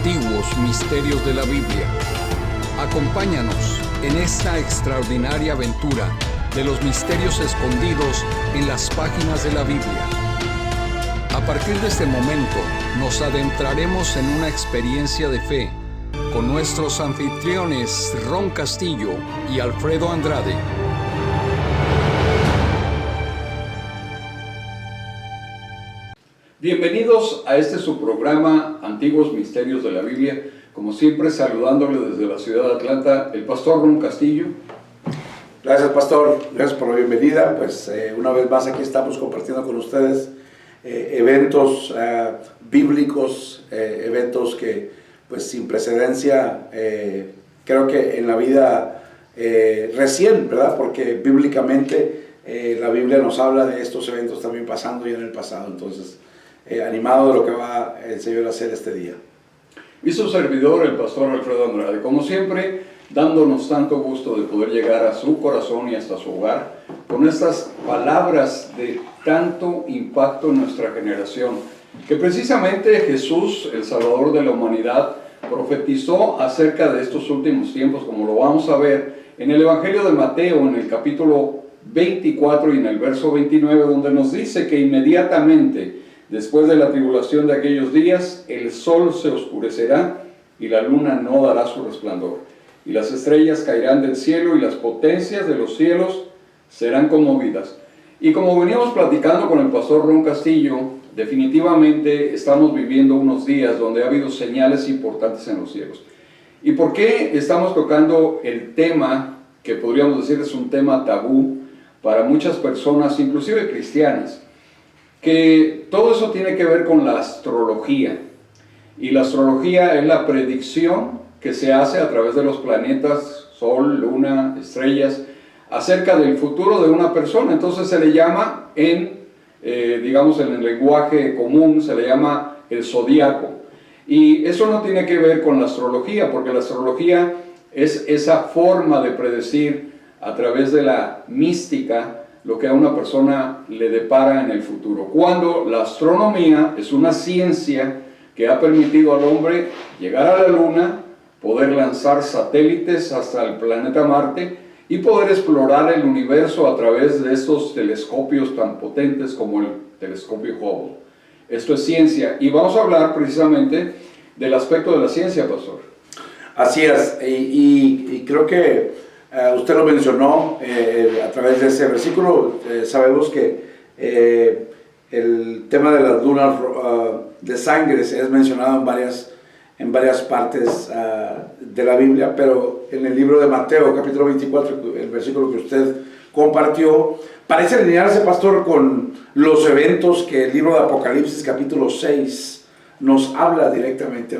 Antiguos Misterios de la Biblia. Acompáñanos en esta extraordinaria aventura de los misterios escondidos en las páginas de la Biblia. A partir de este momento, nos adentraremos en una experiencia de fe con nuestros anfitriones Ron Castillo y Alfredo Andrade. Bienvenidos a este su programa Antiguos Misterios de la Biblia. Como siempre, saludándole desde la ciudad de Atlanta, el pastor Ron Castillo. Gracias, pastor. Gracias por la bienvenida. Pues una vez más aquí estamos compartiendo con ustedes eventos bíblicos, eventos que pues sin precedencia, creo que en la vida recién, ¿verdad? Porque bíblicamente la Biblia nos habla de estos eventos también pasando ya en el pasado. Entonces, animado de lo que va el Señor a hacer este día. Y su servidor, el pastor Alfredo Andrade, como siempre, dándonos tanto gusto de poder llegar a su corazón y hasta su hogar con estas palabras de tanto impacto en nuestra generación, que precisamente Jesús, el Salvador de la humanidad, profetizó acerca de estos últimos tiempos, como lo vamos a ver en el Evangelio de Mateo, en el capítulo 24 y en el verso 29, donde nos dice que inmediatamente después de la tribulación de aquellos días, el sol se oscurecerá y la luna no dará su resplandor, y las estrellas caerán del cielo y las potencias de los cielos serán conmovidas. Y como veníamos platicando con el pastor Ron Castillo, definitivamente estamos viviendo unos días donde ha habido señales importantes en los cielos. ¿Y por qué estamos tocando el tema que podríamos decir es un tema tabú para muchas personas, inclusive cristianas? Que todo eso tiene que ver con la astrología, y la astrología es la predicción que se hace a través de los planetas, sol, luna, estrellas, acerca del futuro de una persona. Entonces se le llama, digamos en el lenguaje común, se le llama el zodiaco, y eso no tiene que ver con la astrología, porque la astrología es esa forma de predecir a través de la mística lo que a una persona le depara en el futuro, cuando la astronomía es una ciencia que ha permitido al hombre llegar a la luna, poder lanzar satélites hasta el planeta Marte y poder explorar el universo a través de estos telescopios tan potentes como el telescopio Hubble. Esto es ciencia, y vamos a hablar precisamente del aspecto de la ciencia, pastor. Así es, y creo que usted lo mencionó a través de ese versículo. Sabemos que el tema de las lunas de sangre es mencionado en varias partes de la Biblia, pero en el libro de Mateo, capítulo 24, el versículo que usted compartió, parece alinearse, pastor, con los eventos que el libro de Apocalipsis, capítulo 6, nos habla directamente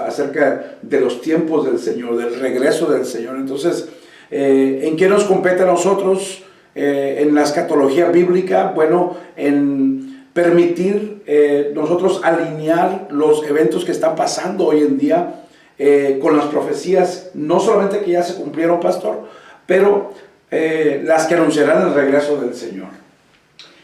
acerca de los tiempos del Señor, del regreso del Señor. Entonces, ¿en qué nos compete a nosotros en la escatología bíblica? Bueno, en permitir nosotros alinear los eventos que están pasando hoy en día con las profecías, no solamente que ya se cumplieron, pastor, pero las que anunciarán el regreso del Señor.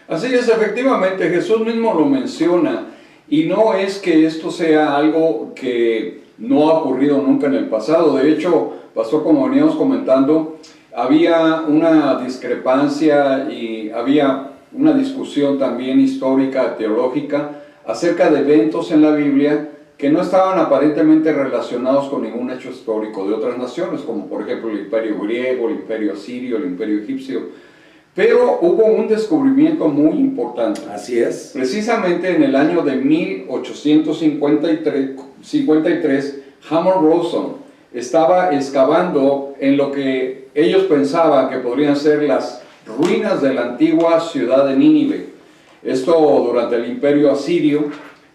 Así es, efectivamente, Jesús mismo lo menciona, y no es que esto sea algo que no ha ocurrido nunca en el pasado. De hecho, pastor, como veníamos comentando, había una discrepancia y había una discusión también histórica, teológica, acerca de eventos en la Biblia que no estaban aparentemente relacionados con ningún hecho histórico de otras naciones, como por ejemplo el imperio griego, el imperio asirio, el imperio egipcio. Pero hubo un descubrimiento muy importante. Así es. Precisamente en el año de 1853, Hammond Rawson estaba excavando en lo que ellos pensaban que podrían ser las ruinas de la antigua ciudad de Nínive. Esto durante el imperio asirio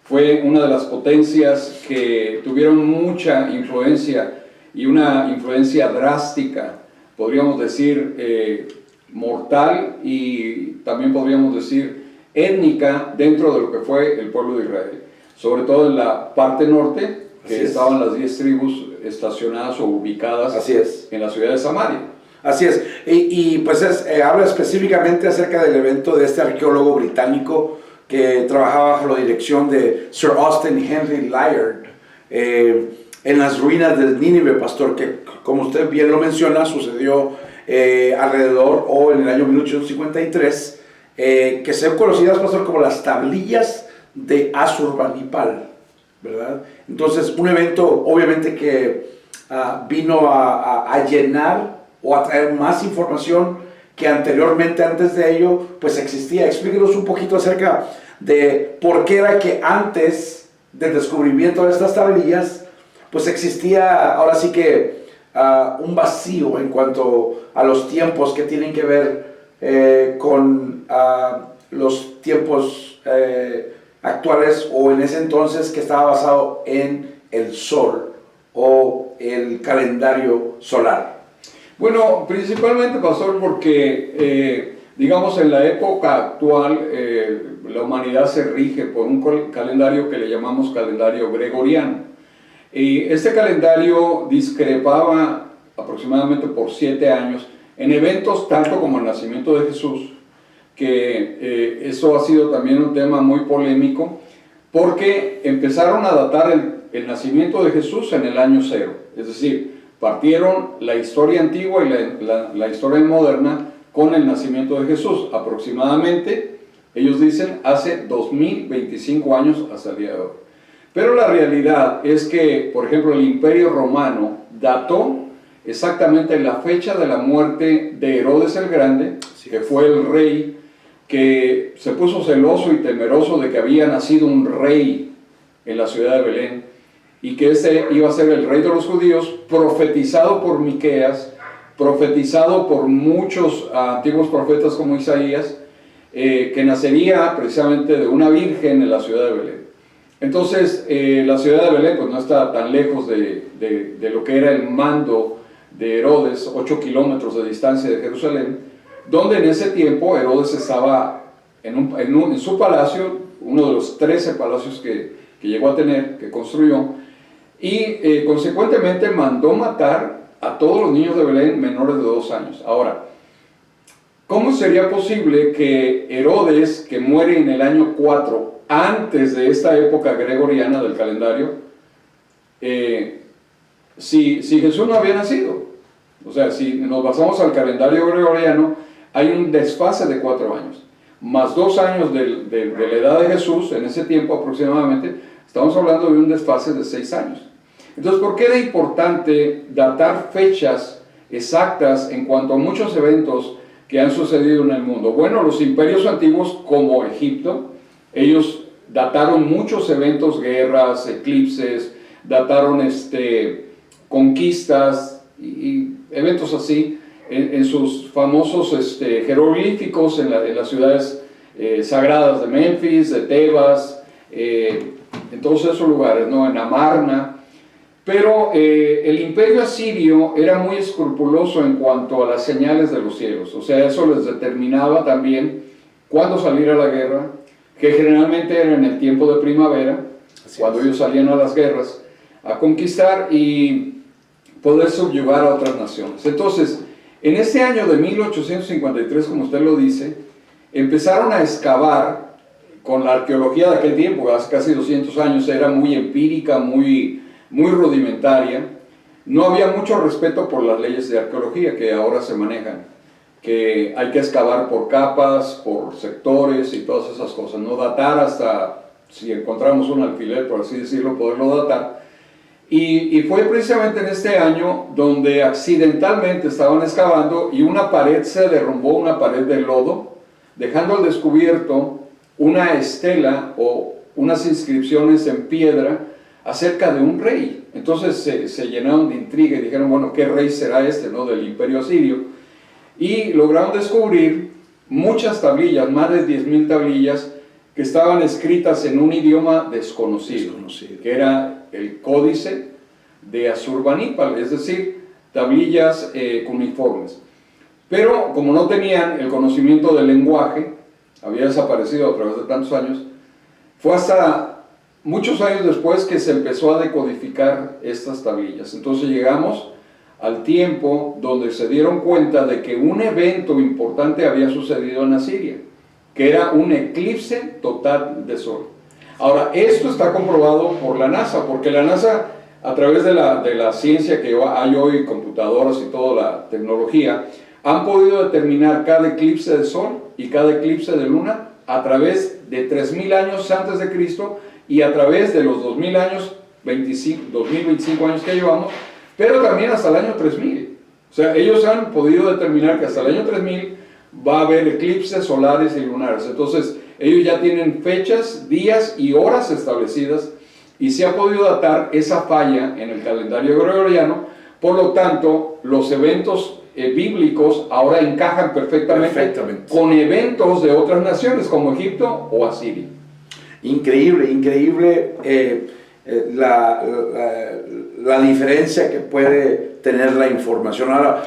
fue una de las potencias que tuvieron mucha influencia, y una influencia drástica, podríamos decir mortal, y también podríamos decir étnica, dentro de lo que fue el pueblo de Israel, sobre todo en la parte norte, que estaban las 10 tribus estacionadas o ubicadas en la ciudad de Samaria. Así es, y pues habla específicamente acerca del evento de este arqueólogo británico que trabajaba bajo la dirección de Sir Austin Henry Layard, en las ruinas del Nínive, pastor, que como usted bien lo menciona, sucedió alrededor o en el año 1853, que son conocidas, pastor, como las tablillas de Asurbanipal, ¿verdad? Entonces, un evento obviamente que vino a llenar o a traer más información que anteriormente, antes de ello, pues existía. Explíquenos un poquito acerca de por qué era que antes del descubrimiento de estas tablillas, pues existía ahora sí que un vacío en cuanto a los tiempos que tienen que ver con los tiempos actuales, o en ese entonces que estaba basado en el sol o el calendario solar. Bueno, principalmente, pastor, porque digamos en la época actual la humanidad se rige por un calendario que le llamamos calendario gregoriano. Y este calendario discrepaba aproximadamente por 7 años en eventos tanto como el nacimiento de Jesús, que eso ha sido también un tema muy polémico, porque empezaron a datar el nacimiento de Jesús en el año 0, es decir, partieron la historia antigua y la historia moderna con el nacimiento de Jesús, aproximadamente, ellos dicen, hace 2025 años hasta el día de hoy. Pero la realidad es que, por ejemplo, el Imperio Romano dató exactamente la fecha de la muerte de Herodes el Grande, que fue el rey que se puso celoso y temeroso de que había nacido un rey en la ciudad de Belén, y que ese iba a ser el rey de los judíos, profetizado por Miqueas, profetizado por muchos antiguos profetas como Isaías, que nacería precisamente de una virgen en la ciudad de Belén. Entonces, la ciudad de Belén pues, no está tan lejos de lo que era el mando de Herodes, 8 kilómetros de distancia de Jerusalén, donde en ese tiempo Herodes estaba en su palacio, uno de los 13 palacios que llegó a tener, que construyó, y consecuentemente mandó matar a todos los niños de Belén menores de 2 años. Ahora, ¿cómo sería posible que Herodes, que muere en el año 4, antes de esta época gregoriana del calendario, si Jesús no había nacido? O sea, si nos basamos al calendario gregoriano, hay un desfase de 4 años, más 2 años de la edad de Jesús, en ese tiempo aproximadamente, estamos hablando de un desfase de 6 años. Entonces, ¿por qué era importante datar fechas exactas en cuanto a muchos eventos que han sucedido en el mundo? Bueno, los imperios antiguos como Egipto, ellos dataron muchos eventos, guerras, eclipses, dataron conquistas y eventos así en sus famosos jeroglíficos en las ciudades sagradas de Memphis, de Tebas, en todos esos lugares, ¿no? En Amarna. Pero el imperio asirio era muy escrupuloso en cuanto a las señales de los cielos, o sea, eso les determinaba también cuándo salir a la guerra, que generalmente era en el tiempo de primavera, cuando ellos salían a las guerras a conquistar y poder subyugar a otras naciones. Entonces, en este año de 1853, como usted lo dice, empezaron a excavar con la arqueología de aquel tiempo, hace casi 200 años, era muy empírica, muy rudimentaria. No había mucho respeto por las leyes de arqueología que ahora se manejan, que hay que excavar por capas, por sectores y todas esas cosas, no datar hasta, si encontramos un alfiler, por así decirlo, poderlo datar. Y fue precisamente en este año donde accidentalmente estaban excavando y una pared se derrumbó, una pared de lodo, dejando al descubierto una estela o unas inscripciones en piedra acerca de un rey. Entonces se llenaron de intriga y dijeron, bueno, ¿qué rey será este, no, del imperio asirio? Y lograron descubrir muchas tablillas, más de 10,000 tablillas, que estaban escritas en un idioma desconocido, que era el códice de Asurbanipal, es decir, tablillas cuneiformes. Pero como no tenían el conocimiento del lenguaje, había desaparecido a través de tantos años, fue hasta muchos años después que se empezó a decodificar estas tablillas. Entonces llegamos al tiempo donde se dieron cuenta de que un evento importante había sucedido en Asiria, que era un eclipse total de sol. Ahora, esto está comprobado por la NASA, porque la NASA, a través de la ciencia que hay hoy, computadoras y toda la tecnología, han podido determinar cada eclipse de sol y cada eclipse de luna a través de 3000 años antes de Cristo y a través de los 2000 años, 2025 años que llevamos, pero también hasta el año 3000. O sea, ellos han podido determinar que hasta el año 3000 va a haber eclipses solares y lunares. Entonces, ellos ya tienen fechas, días y horas establecidas y se ha podido datar esa falla en el calendario gregoriano. Por lo tanto, los eventos bíblicos ahora encajan perfectamente con eventos de otras naciones como Egipto o Asiria. Increíble, increíble la diferencia que puede tener la información. Ahora,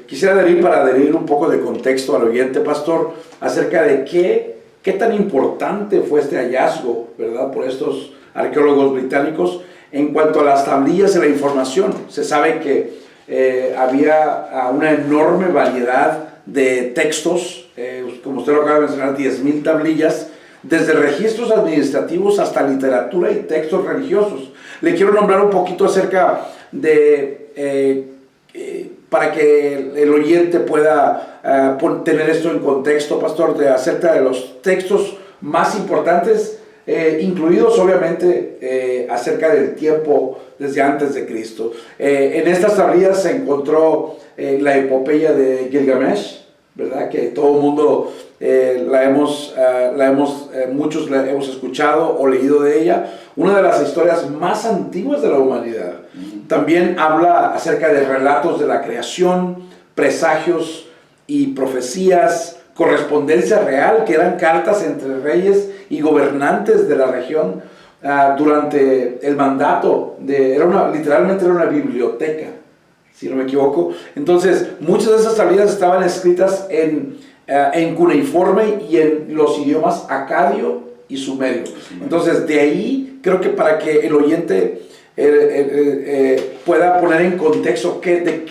quisiera adherir un poco de contexto al oyente, pastor, acerca de qué tan importante fue este hallazgo, ¿verdad?, por estos arqueólogos británicos en cuanto a las tablillas de la información. Se sabe que había una enorme variedad de textos, como usted lo acaba de mencionar, 10,000 tablillas, desde registros administrativos hasta literatura y textos religiosos. Le quiero nombrar un poquito acerca de, para que el oyente pueda tener esto en contexto, pastor, acerca de los textos más importantes, incluidos obviamente acerca del tiempo desde antes de Cristo. En estas tablillas se encontró la epopeya de Gilgamesh, ¿verdad?, que todo el mundo muchos la hemos escuchado o leído de ella, una de las historias más antiguas de la humanidad. También habla acerca de relatos de la creación, presagios y profecías, correspondencia real, que eran cartas entre reyes y gobernantes de la región durante el mandato. Literalmente era una biblioteca, si no me equivoco. Entonces, muchas de esas tablillas estaban escritas en cuneiforme y en los idiomas acadio y sumerio. Entonces, de ahí creo que para que el oyente pueda poner en contexto de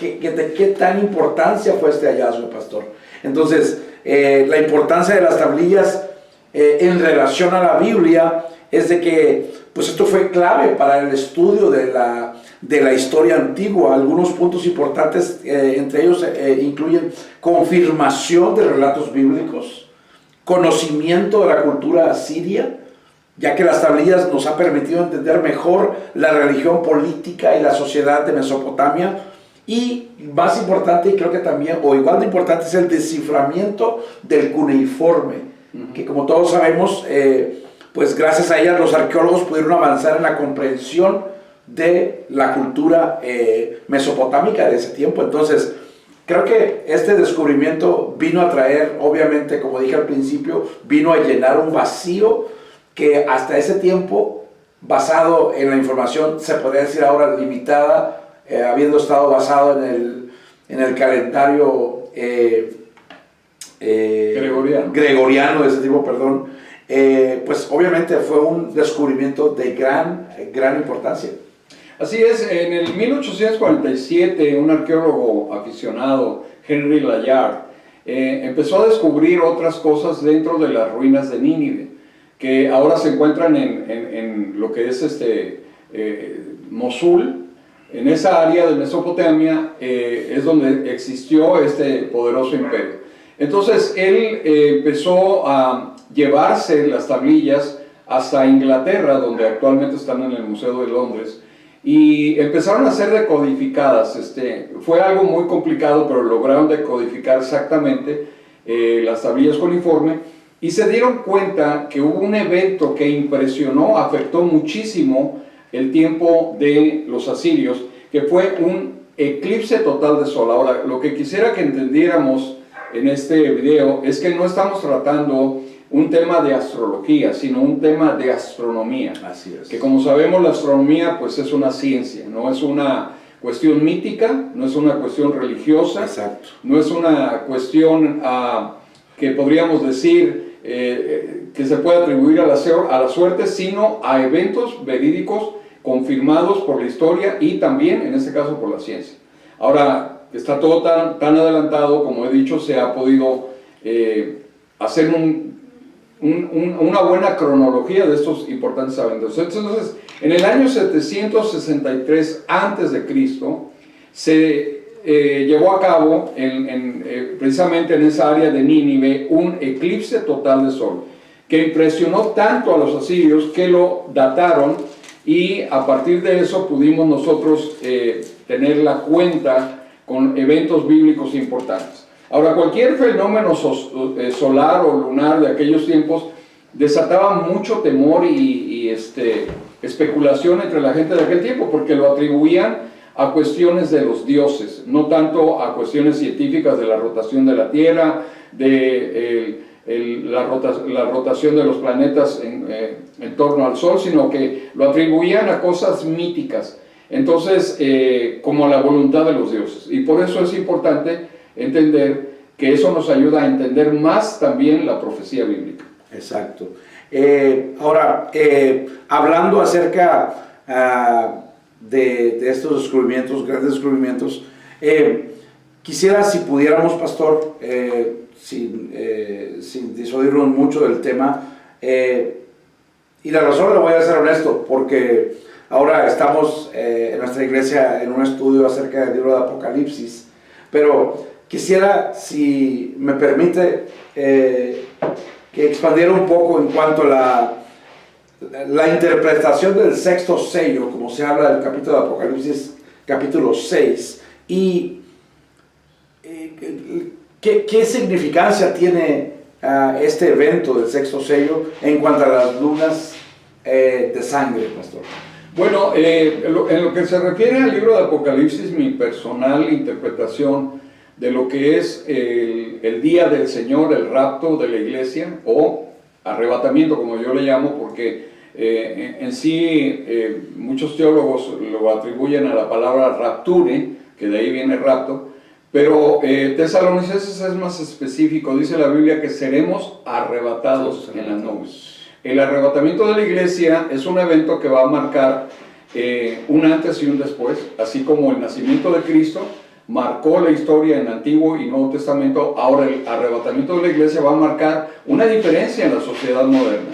qué tan importancia fue este hallazgo, pastor. Entonces, la importancia de las tablillas en relación a la Biblia es de que pues esto fue clave para el estudio de la historia antigua. Algunos puntos importantes entre ellos incluyen confirmación de relatos bíblicos, conocimiento de la cultura asiria, ya que las tablillas nos ha permitido entender mejor la religión política y la sociedad de Mesopotamia, y más importante, y creo que también, o igual de importante, es el desciframiento del cuneiforme, que como todos sabemos, pues gracias a ellas los arqueólogos pudieron avanzar en la comprensión de la cultura mesopotámica de ese tiempo. Entonces, creo que este descubrimiento vino a traer, obviamente, como dije al principio, vino a llenar un vacío que hasta ese tiempo, basado en la información, se podría decir ahora limitada, habiendo estado basado en el calendario gregoriano de ese tipo, perdón, pues obviamente fue un descubrimiento de gran importancia. Así es, en el 1847 un arqueólogo aficionado, Henry Layard, empezó a descubrir otras cosas dentro de las ruinas de Nínive, que ahora se encuentran en lo que es Mosul. En esa área de Mesopotamia es donde existió este poderoso imperio. Entonces él empezó a llevarse las tablillas hasta Inglaterra, donde actualmente están en el Museo de Londres, y empezaron a ser decodificadas. Fue algo muy complicado, pero lograron decodificar exactamente las tablillas cuneiforme, y se dieron cuenta que hubo un evento que impresionó, afectó muchísimo el tiempo de los asirios, que fue un eclipse total de sol. Ahora, lo que quisiera que entendiéramos en este video es que no estamos tratando un tema de astrología, sino un tema de astronomía. Así es. Que como sabemos, la astronomía pues es una ciencia, no es una cuestión mítica, no es una cuestión religiosa. Exacto. No es una cuestión que podríamos decir que se puede atribuir a la suerte, sino a eventos verídicos confirmados por la historia y también, en este caso, por la ciencia. Ahora, está todo tan adelantado, como he dicho, se ha podido hacer una buena cronología de estos importantes eventos. Entonces, en el año 763 a.C., se llevó a cabo, precisamente en esa área de Nínive, un eclipse total de sol, que impresionó tanto a los asirios que lo dataron, y a partir de eso pudimos nosotros tener la cuenta con eventos bíblicos importantes. Ahora, cualquier fenómeno solar o lunar de aquellos tiempos desataba mucho temor y especulación entre la gente de aquel tiempo, porque lo atribuían a cuestiones de los dioses, no tanto a cuestiones científicas de la rotación de la Tierra, de la rotación de los planetas en torno al Sol, sino que lo atribuían a cosas míticas, entonces como a la voluntad de los dioses. Y por eso es importante entender que eso nos ayuda a entender más también la profecía bíblica. Exacto. Ahora, hablando acerca de estos descubrimientos, grandes descubrimientos, quisiera, si pudiéramos, pastor, sin disuadirnos mucho del tema, y la razón, le voy a ser honesto, porque ahora estamos en nuestra iglesia en un estudio acerca del libro de Apocalipsis, pero quisiera, si me permite, que expandiera un poco en cuanto a la interpretación del sexto sello, como se habla del capítulo de Apocalipsis, capítulo 6, y ¿qué significancia tiene este evento del sexto sello en cuanto a las lunas de sangre, pastor? Bueno, en lo que se refiere al libro de Apocalipsis, mi personal interpretación de lo que es el día del Señor, el rapto de la iglesia, o arrebatamiento, como yo le llamo, porque en sí muchos teólogos lo atribuyen a la palabra rapture, que de ahí viene rapto, pero Tesalonicenses es más específico. Dice la Biblia que seremos arrebatados en las nubes. El arrebatamiento de la iglesia es un evento que va a marcar un antes y un después, así como el nacimiento de Cristo marcó la historia en Antiguo y Nuevo Testamento. Ahora el arrebatamiento de la iglesia va a marcar una diferencia en la sociedad moderna,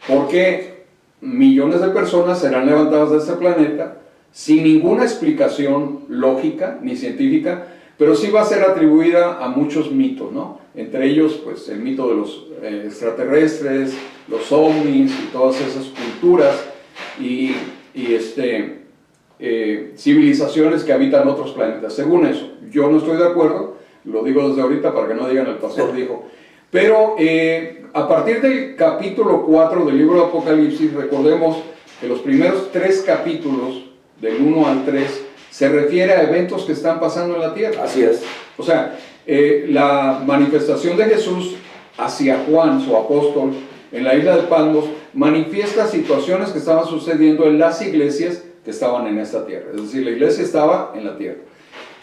porque millones de personas serán levantadas de este planeta sin ninguna explicación lógica ni científica, pero sí va a ser atribuida a muchos mitos, ¿no? Entre ellos, pues, el mito de los extraterrestres, los ovnis y todas esas culturas y civilizaciones que habitan otros planetas. Según eso, yo no estoy de acuerdo, lo digo desde ahorita para que no digan el pastor dijo, pero a partir del capítulo 4 del libro de Apocalipsis, recordemos que los primeros 3 capítulos, del 1 al 3, se refiere a eventos que están pasando en la tierra. Así es. O sea, la manifestación de Jesús hacia Juan, su apóstol, en la isla de Patmos, manifiesta situaciones que estaban sucediendo en las iglesias que estaban en esta tierra. Es decir, la iglesia estaba en la tierra.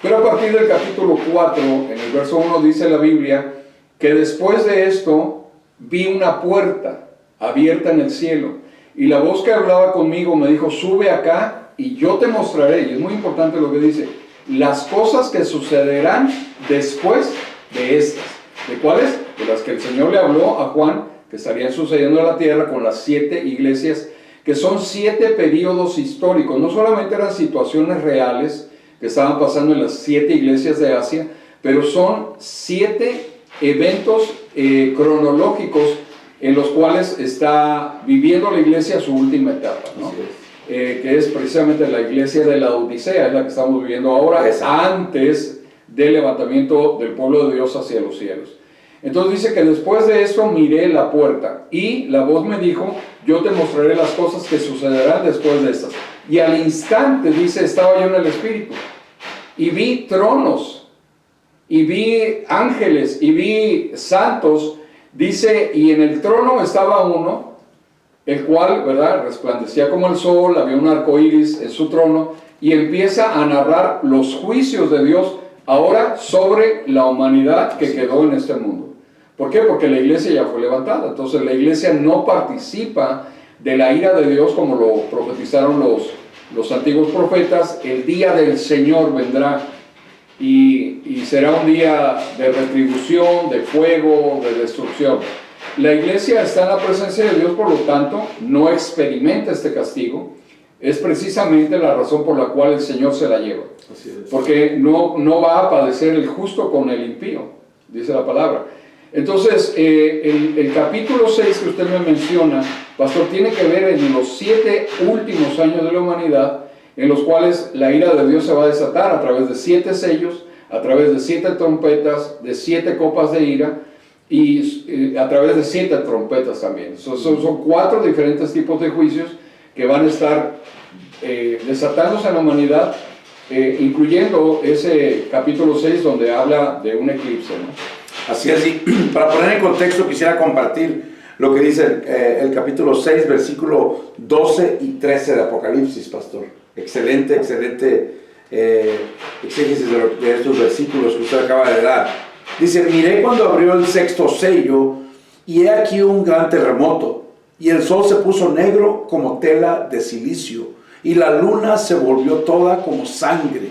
Pero a partir del capítulo 4, en el verso 1, dice la Biblia que después de esto vi una puerta abierta en el cielo, y la voz que hablaba conmigo me dijo: sube acá y yo te mostraré, y es muy importante lo que dice, las cosas que sucederán después de estas. ¿De cuáles? De las que el Señor le habló a Juan, que estarían sucediendo en la tierra con las 7 iglesias, que son 7 periodos históricos. No solamente eran situaciones reales que estaban pasando en las 7 iglesias de Asia, pero son 7 eventos cronológicos en los cuales está viviendo la iglesia su última etapa, ¿no? Que es precisamente la iglesia de la Odisea, es la que estamos viviendo ahora, antes del levantamiento del pueblo de Dios hacia los cielos. Entonces dice que después de esto miré la puerta, y la voz me dijo: yo te mostraré las cosas que sucederán después de estas. Y al instante, dice, estaba yo en el Espíritu, y vi tronos, y vi ángeles, y vi santos, dice, y en el trono estaba uno, el cual, ¿verdad?, resplandecía como el sol, había un arco iris en su trono, y empieza a narrar los juicios de Dios ahora sobre la humanidad que quedó en este mundo. ¿Por qué? Porque la iglesia ya fue levantada. Entonces la iglesia no participa de la ira de Dios como lo profetizaron los antiguos profetas. El día del Señor vendrá y será un día de retribución, de fuego, de destrucción. la iglesia está en la presencia de Dios, por lo tanto, no experimenta este castigo. Es precisamente la razón por la cual el Señor se la lleva. Así es. Porque no va a padecer el justo con el impío, dice la palabra. Entonces, el capítulo 6 que usted me menciona, pastor, tiene que ver en los 7 últimos años de la humanidad, en los cuales la ira de Dios se va a desatar a través de 7 sellos, a través de 7 trompetas, de 7 copas de ira, y a través de 7 trompetas también. Son 4 diferentes tipos de juicios que van a estar desatándose en la humanidad, incluyendo ese capítulo 6 donde habla de un eclipse, ¿no? Así es, y para poner en contexto quisiera compartir lo que dice el capítulo 6, versículo 12 y 13 de Apocalipsis, pastor. Excelente exégesis de estos versículos que usted acaba de dar. Dice: miré cuando abrió el 6º sello, y he aquí un gran terremoto, y el sol se puso negro como tela de silicio, y la luna se volvió toda como sangre,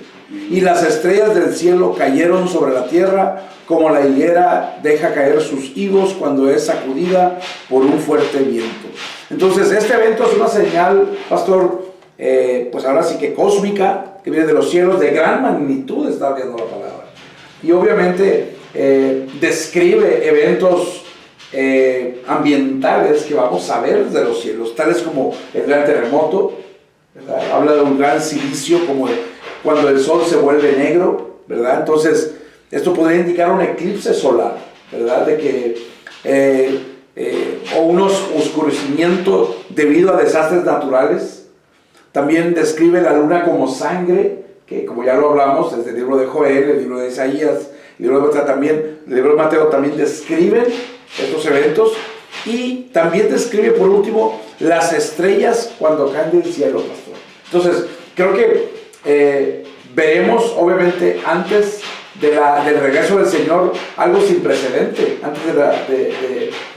y las estrellas del cielo cayeron sobre la tierra, como la higuera deja caer sus higos cuando es sacudida por un fuerte viento. Entonces, este evento es una señal, pastor, pues ahora sí que cósmica, que viene de los cielos, de gran magnitud, está viendo la palabra. Y obviamente describe eventos ambientales que vamos a ver desde los cielos, tales como el gran terremoto, ¿verdad? Habla de un gran silicio, como cuando el sol se vuelve negro, ¿verdad? Entonces, esto podría indicar un eclipse solar, ¿verdad? De que, o unos oscurecimientos debido a desastres naturales. También describe la luna como sangre, que como ya lo hablamos, desde el libro de Joel, el libro de Isaías, el libro de Mateo también describen estos eventos. Y también describe, por último, las estrellas cuando caen del cielo, pastor. Entonces, creo que veremos, obviamente, antes del regreso del Señor, algo sin precedente,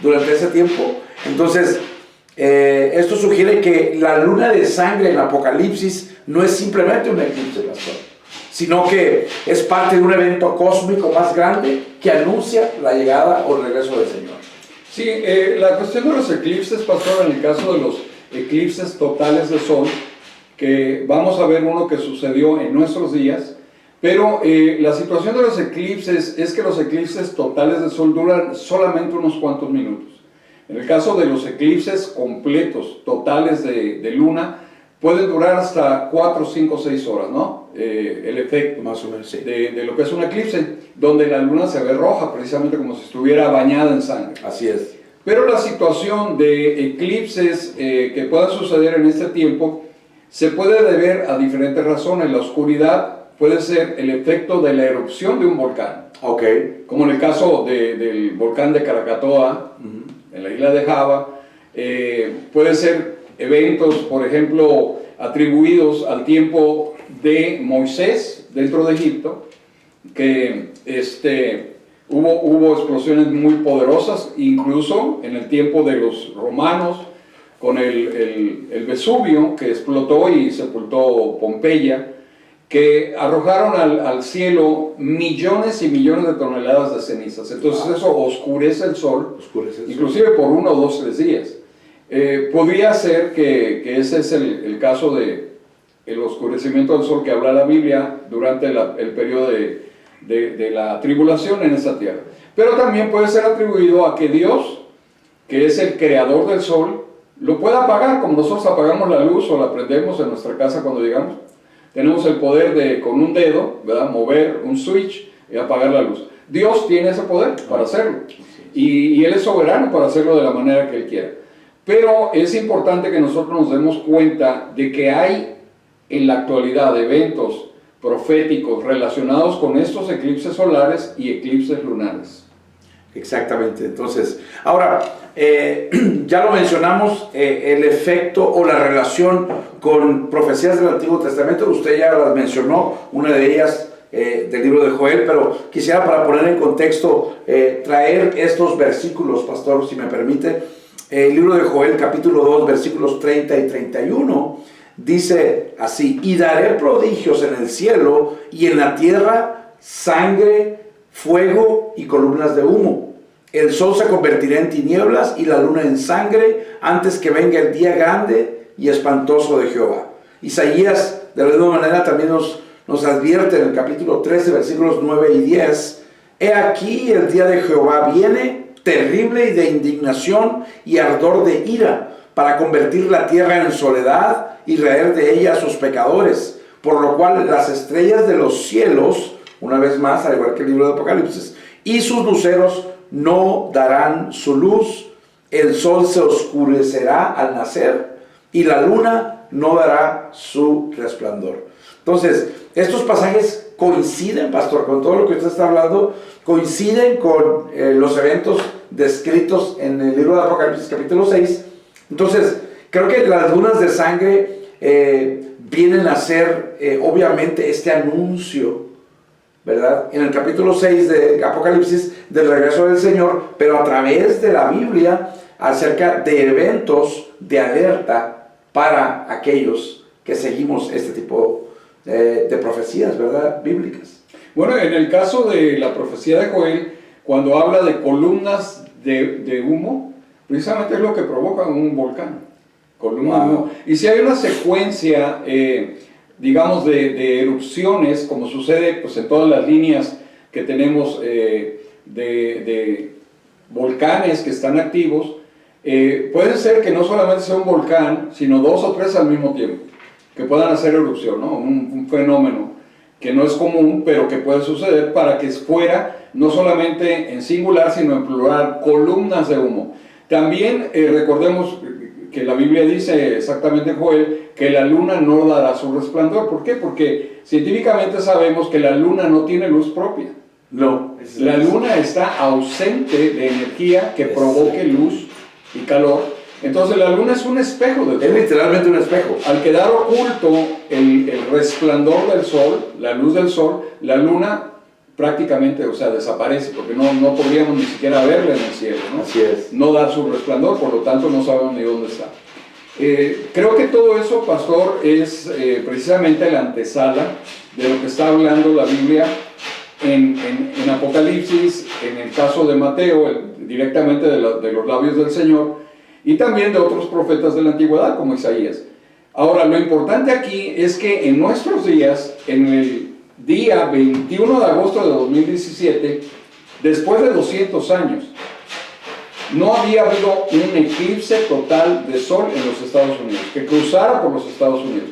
durante ese tiempo. Entonces, esto sugiere que la luna de sangre en Apocalipsis no es simplemente un eclipse, pastor, sino que es parte de un evento cósmico más grande que anuncia la llegada o el regreso del Señor. Sí, la cuestión de los eclipses, pastor, en el caso de los eclipses totales de sol, que vamos a ver uno que sucedió en nuestros días, pero la situación de los eclipses es que los eclipses totales de sol duran solamente unos cuantos minutos. En el caso de los eclipses completos, totales de luna, pueden durar hasta 4, 5, 6 horas, ¿no? El efecto más o menos, sí, de lo que es un eclipse, donde la luna se ve roja, precisamente como si estuviera bañada en sangre. Así es. Pero la situación de eclipses que puedan suceder en este tiempo se puede deber a diferentes razones. La oscuridad puede ser el efecto de la erupción de un volcán. Okay. Como en el caso del volcán de Krakatoa, en la isla de Java. Puede ser eventos, por ejemplo, atribuidos al tiempo de Moisés dentro de Egipto, que hubo explosiones muy poderosas, incluso en el tiempo de los romanos, con el Vesubio, que explotó y sepultó Pompeya, que arrojaron al cielo millones y millones de toneladas de cenizas. Entonces eso oscurece el sol, inclusive por 1, 2, 3 días. Podría ser que ese es el caso de el oscurecimiento del sol que habla la Biblia durante el periodo de la tribulación en esta tierra. Pero también puede ser atribuido a que Dios, que es el creador del sol, lo pueda apagar, como nosotros apagamos la luz o la prendemos en nuestra casa cuando llegamos. Tenemos el poder de, con un dedo, ¿verdad?, mover un switch y apagar la luz. Dios tiene ese poder para hacerlo. Y Él es soberano para hacerlo de la manera que Él quiera. Pero es importante que nosotros nos demos cuenta de que hay en la actualidad eventos proféticos relacionados con estos eclipses solares y eclipses lunares. Exactamente. Entonces, ahora, ya lo mencionamos, el efecto o la relación con profecías del Antiguo Testamento. Usted ya las mencionó, una de ellas del libro de Joel, pero quisiera, para poner en contexto, traer estos versículos, pastor, si me permite. El libro de Joel, capítulo 2, versículos 30 y 31, dice así: y daré prodigios en el cielo y en la tierra, sangre, fuego y columnas de humo. el sol se convertirá en tinieblas y la luna en sangre antes que venga el día grande y espantoso de Jehová. Isaías, de la misma manera, también nos advierte en el capítulo 13, versículos 9 y 10. He aquí el día de Jehová viene, terrible y de indignación y ardor de ira, para convertir la tierra en soledad y raer de ella a sus pecadores. Por lo cual las estrellas de los cielos, una vez más, al igual que el libro de Apocalipsis, y sus luceros no darán su luz, el sol se oscurecerá al nacer y la luna no dará su resplandor. Entonces, estos pasajes coinciden, pastor, con todo lo que usted está hablando, coinciden con los eventos descritos en el libro de Apocalipsis capítulo 6. Entonces, creo que las lunas de sangre vienen a ser obviamente este anuncio, ¿verdad? En el capítulo 6 de Apocalipsis del regreso del Señor, pero a través de la Biblia acerca de eventos de alerta para aquellos que seguimos este tipo de profecías, ¿verdad? Bíblicas. Bueno, en el caso de la profecía de Joel, cuando habla de columnas de humo, precisamente es lo que provoca un volcán, columnas de humo. Y si hay una secuencia, digamos, de erupciones, como sucede pues, en todas las líneas que tenemos de volcanes que están activos, puede ser que no solamente sea un volcán, sino 2 o 3 al mismo tiempo, que puedan hacer erupción, ¿no? Un fenómeno que no es común, pero que puede suceder para que fuera no solamente en singular, sino en plural, columnas de humo. También recordemos que la Biblia dice exactamente, Joel, que la luna no dará su resplandor. ¿Por qué? Porque científicamente sabemos que la luna no tiene luz propia. No. La luna está ausente de energía que provoque luz y calor. Entonces la luna es un espejo del sol. Es literalmente un espejo. Al quedar oculto el resplandor del sol, la luz del sol, la luna prácticamente, o sea, desaparece, porque no podríamos ni siquiera verla en el cielo, ¿no? Así es. No da su resplandor, por lo tanto no sabemos ni dónde está. Creo que todo eso, pastor, es precisamente la antesala de lo que está hablando la Biblia en Apocalipsis, en el caso de Mateo, directamente de los labios del Señor, y también de otros profetas de la antigüedad, como Isaías. Ahora, lo importante aquí es que en nuestros días, en el día 21 de agosto de 2017, después de 200 años, no había habido un eclipse total de sol en los Estados Unidos, que cruzara por los Estados Unidos.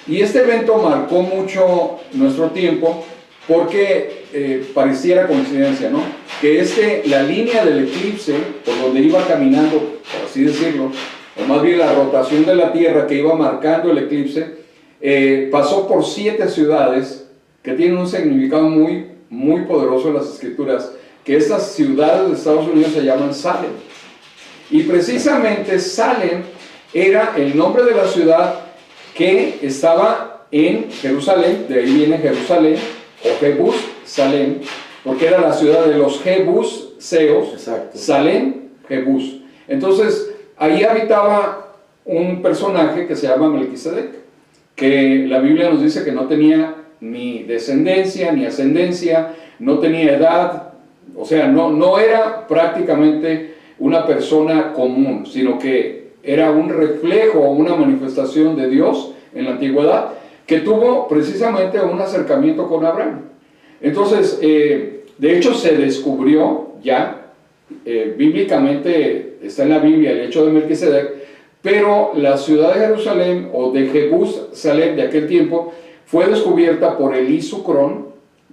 Y este evento marcó mucho nuestro tiempo, porque pareciera coincidencia, ¿no? Que la línea del eclipse, por donde iba caminando, por así decirlo, o más bien la rotación de la Tierra que iba marcando el eclipse, pasó por 7 ciudades que tienen un significado muy, muy poderoso en las Escrituras, que estas ciudades de Estados Unidos se llaman Salem. Y precisamente Salem era el nombre de la ciudad que estaba en Jerusalén, de ahí viene Jerusalén, o Jebús, Salem, porque era la ciudad de los Jebuseos. Exacto. Salem, Jebús. Entonces, ahí habitaba un personaje que se llama Melquisedec, que la Biblia nos dice que no tenía ni descendencia, ni ascendencia, no tenía edad, o sea, no era prácticamente una persona común, sino que era un reflejo o una manifestación de Dios en la antigüedad, que tuvo precisamente un acercamiento con Abraham. Entonces, de hecho se descubrió ya, bíblicamente está en la Biblia el hecho de Melquisedec, pero la ciudad de Jerusalén o de Jerusalén de aquel tiempo fue descubierta por Elí Sucrón,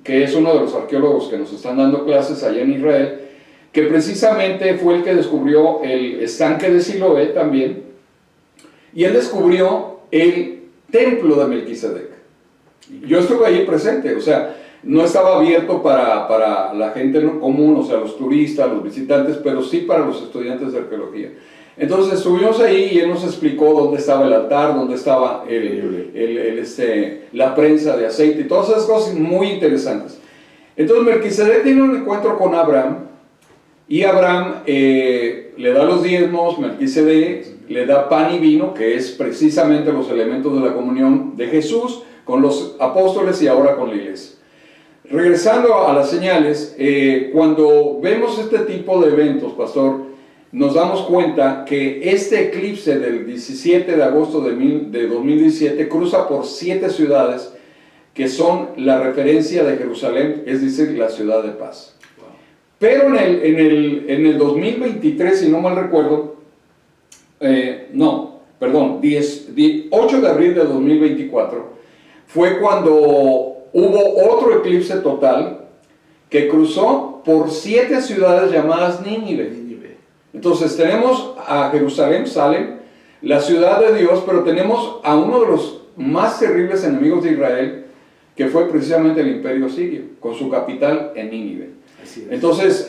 que es uno de los arqueólogos que nos están dando clases allá en Israel, que precisamente fue el que descubrió el estanque de Siloé también, y él descubrió el templo de Melquisedec. Yo estuve ahí presente, o sea, no estaba abierto para la gente común, o sea, los turistas, los visitantes, pero sí para los estudiantes de arqueología. Entonces estuvimos ahí y él nos explicó dónde estaba el altar, dónde estaba la prensa de aceite y todas esas cosas muy interesantes. Entonces Melquisedec tiene un encuentro con Abraham, y Abraham le da los diezmos, Melquisedec le da pan y vino, que es precisamente los elementos de la comunión de Jesús con los apóstoles y ahora con la iglesia. regresando a las señales, cuando vemos este tipo de eventos, pastor, nos damos cuenta que este eclipse del 17 de agosto de 2017 cruza por 7 ciudades que son la referencia de Jerusalén, es decir, la ciudad de paz. Pero en el 2023, si no mal recuerdo, 8 de abril de 2024, fue cuando hubo otro eclipse total que cruzó por 7 ciudades llamadas Nínive. Entonces tenemos a Jerusalén, Salem, la ciudad de Dios, pero tenemos a uno de los más terribles enemigos de Israel, que fue precisamente el imperio sirio, con su capital en Nínive. Entonces,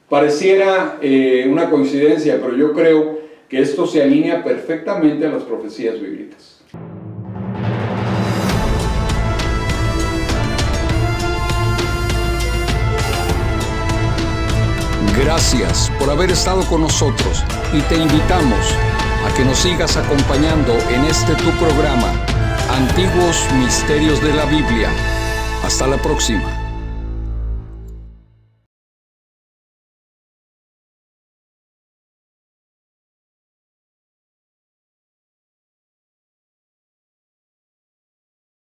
pareciera una coincidencia, pero yo creo que esto se alinea perfectamente a las profecías bíblicas. Gracias por haber estado con nosotros y te invitamos a que nos sigas acompañando en este tu programa, Antiguos Misterios de la Biblia. Hasta la próxima.